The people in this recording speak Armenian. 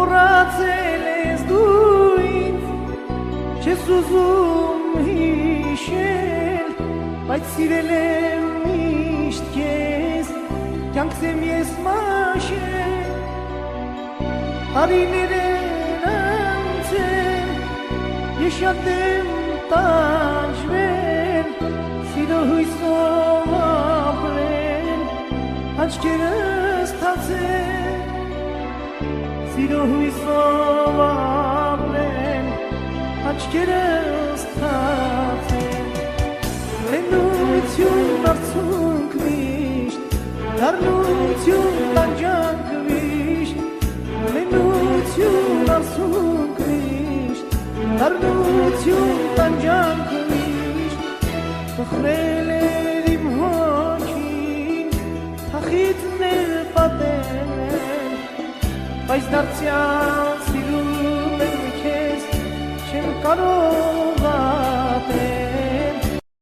մոռացել ես դու ինձ, չես ուզում հիշել, բայց սիրել եմ միշտ քեզ, կյանքս եմ ես մաշել, տարիներն անցել, ես շատ եմ տանջվել, սիրո հույսով ապրել, աչքերս թացել, սիրո հույսով ապրել, աչքերս թացել, լենություն արցունք միշտ, դառնություն տանջանք միշտ, լենություն արցունք միշտ, դառնություն տանջանք միշտ, փոխվել էր իմ հոգին, թախիծներ պատել, բայց դարձյալ սիրում եմ քեզ, չեմ կարող